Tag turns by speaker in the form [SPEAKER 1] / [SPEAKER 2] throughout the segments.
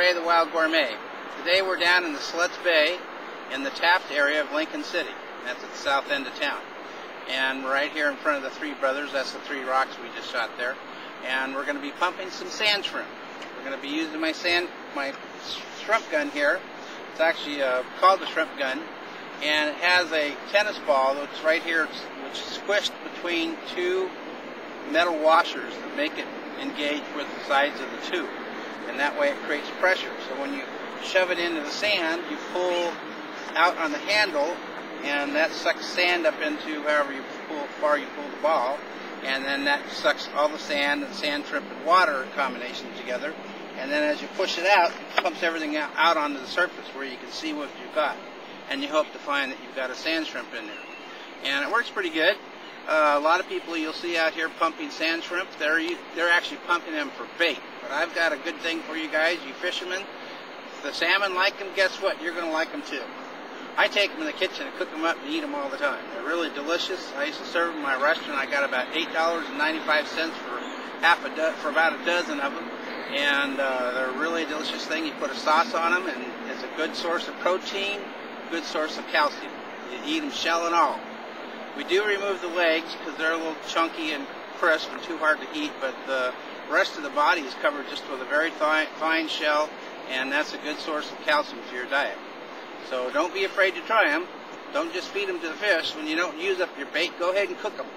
[SPEAKER 1] Ray the Wild Gourmet. Today we're down in the Siletz Bay in the Taft area of Lincoln City. That's at the south end of town. And we're right here in front of the Three Brothers. That's the 3 rocks we just shot there. And we're going to be pumping some sand shrimp. We're going to be using my shrimp gun here. It's actually called the shrimp gun. And it has a tennis ball that's right here, which is squished between 2 metal washers that make it engage with the sides of the tube. And that way it creates pressure. So when you shove it into the sand, you pull out on the handle, and that sucks sand up into however far you pull the ball. And then that sucks all the sand and sand shrimp and water combination together. And then as you push it out, it pumps everything out onto the surface where you can see what you've got. And you hope to find that you've got a sand shrimp in there. And it works pretty good. A lot of people you'll see out here pumping sand shrimp, they're actually pumping them for bait. But I've got a good thing for you guys, you fishermen. If the salmon like them, guess what? You're going to like them too. I take them in the kitchen and cook them up and eat them all the time. They're really delicious. I used to serve them in my restaurant. I got about $8.95 for about a dozen of them. And they're a really delicious thing. You put a sauce on them, and it's a good source of protein, good source of calcium. You eat them shell and all. We do remove the legs because they're a little chunky and crisp and too hard to eat, but the rest of the body is covered just with a very fine shell, and that's a good source of calcium for your diet. So don't be afraid to try them. Don't just feed them to the fish. When you don't use up your bait, go ahead and cook them.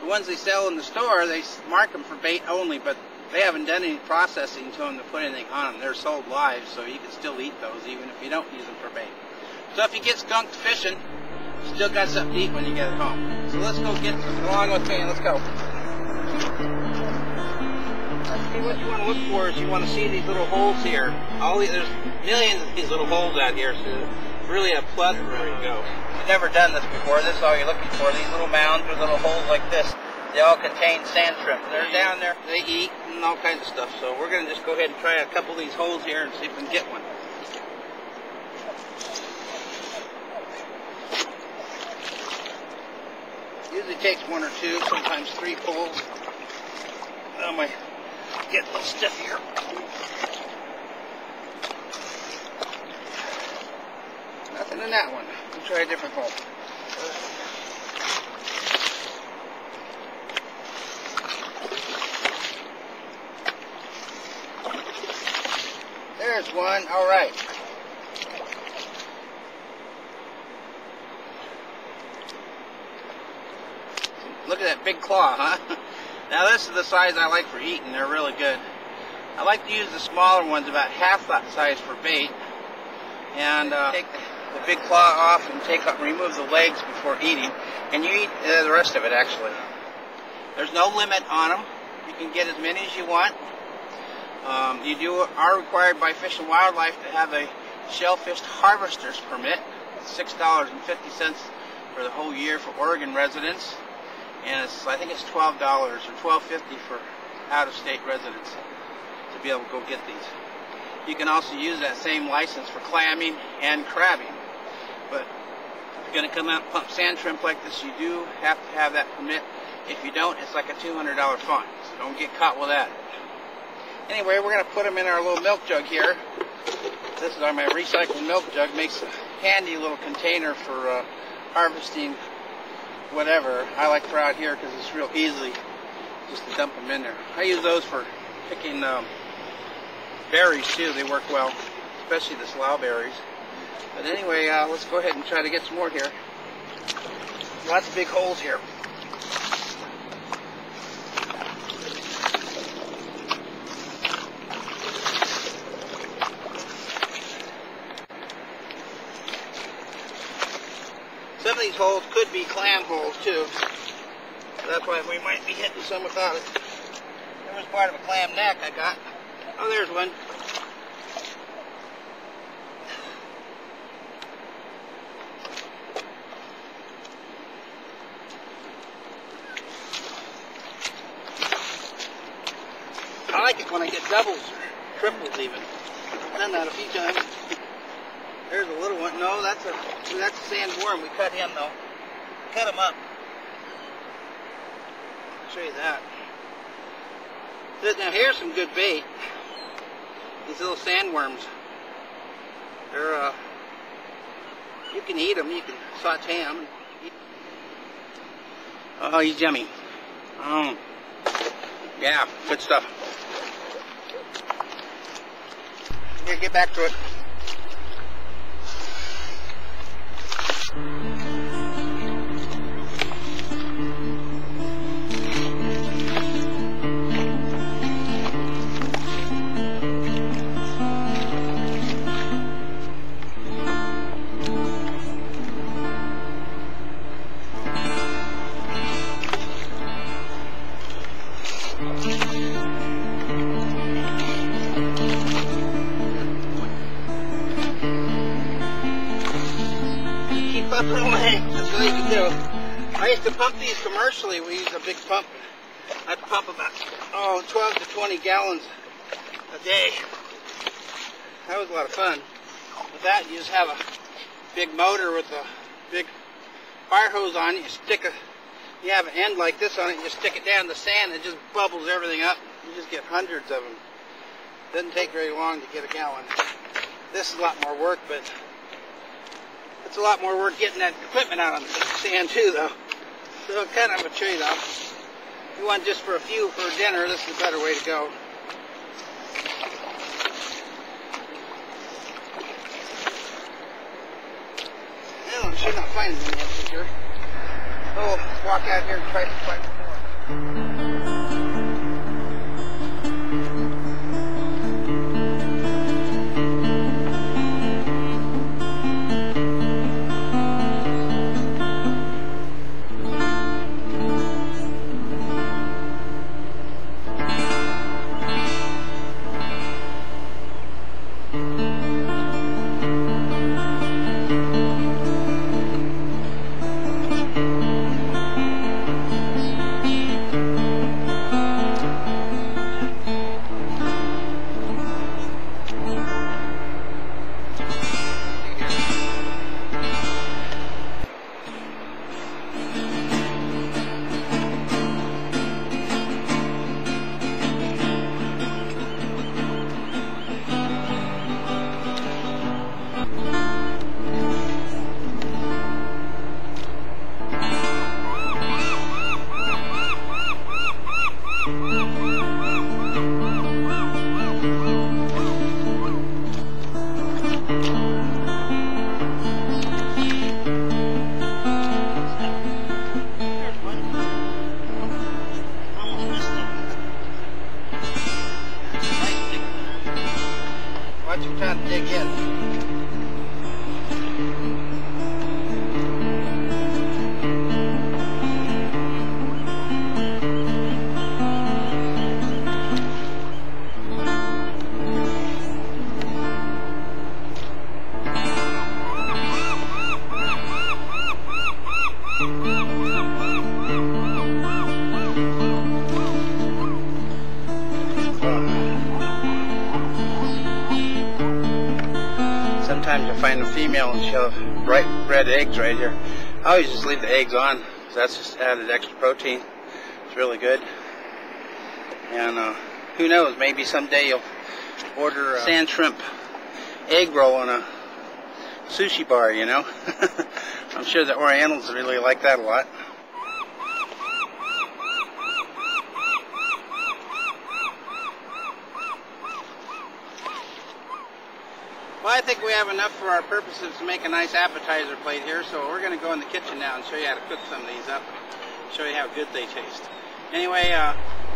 [SPEAKER 1] The ones they sell in the store, they mark them for bait only, but they haven't done any processing to them to put anything on them. They're sold live, so you can still eat those even if you don't use them for bait. So if you get skunked fishing, you still got something to eat when you get home. So let's go get along with me and let's go. What you want to look for is you want to see these little holes here. There's millions of these little holes out here, so really a plethora. There you go. If you've never done this before, this is all you're looking for. These little mounds or little holes like this, they all contain sand shrimp. They're down there, they eat and all kinds of stuff. So we're going to just go ahead and try a couple of these holes here and see if we can get one. Usually takes 1 or 2, sometimes 3 pulls. Oh my, get a little stiff here. Nothing in that one. We'll try a different hole. There's one. All right. Look at that big claw, huh? Now this is the size I like for eating. They're really good. I like to use the smaller ones, about half that size for bait. And take the big claw off and remove the legs before eating. And you eat the rest of it, actually. There's no limit on them. You can get as many as you want. You are required by Fish and Wildlife to have a shellfish harvester's permit. It's $6.50 for the whole year for Oregon residents. And I think it's $12 or $12.50 for out-of-state residents to be able to go get these. You can also use that same license for clamming and crabbing. But if you're going to come out and pump sand shrimp like this, you do have to have that permit. If you don't, it's like a $200 fine. So don't get caught with that. Anyway, we're going to put them in our little milk jug here. This is my recycled milk jug. Makes a handy little container for harvesting whatever. I like to throw out here because it's real easy just to dump them in there. I use those for picking berries too. They work well, especially the slough berries. But anyway, let's go ahead and try to get some more here. Lots of big holes here. Some of these holes could be clam holes too. So that's why we might be hitting some without it. There was part of a clam neck I got. Oh, there's one. I like it when I get doubles or triples even. I've done that a few times. There's a little one. No, that's a sandworm. We cut him though. Cut him up. I'll show you that. Now here's some good bait. These little sandworms. They're, you can eat them, you can saute them. Oh, he's yummy. Yeah, good stuff. Here, get back to it. That's all you can do. I used to pump these commercially. We used a big pump. I'd pump about 12 to 20 gallons a day. That was a lot of fun. With that, you just have a big motor with a big fire hose on it. You have an end like this on it. You just stick it down in the sand. It just bubbles everything up. You just get hundreds of them. Doesn't take very long to get a gallon. This is a lot more work, but it's a lot more work getting that equipment out on the sand too, though. So kind of a trade-off. If you want just for a few for dinner, this is a better way to go. Well, I'm sure not finding them yet for sure. Oh, let's walk out here and try to find more. Watch him try to dig in. Sometimes you'll find a female and she'll have bright red eggs right here. I always just leave the eggs on because that's just added extra protein. It's really good. And who knows, maybe someday you'll order a sand shrimp egg roll on a sushi bar, you know. I'm sure the Orientals really like that a lot. Well, I think we have enough for our purposes to make a nice appetizer plate here, so we're going to go in the kitchen now and show you how to cook some of these up, show you how good they taste. Anyway,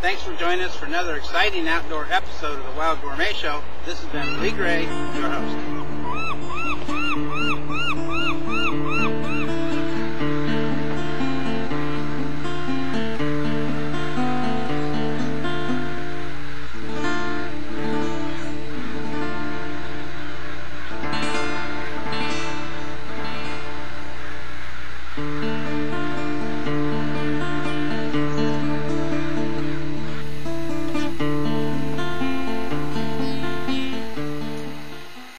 [SPEAKER 1] thanks for joining us for another exciting outdoor episode of the Wild Gourmet Show. This has been Lee Gray, your host.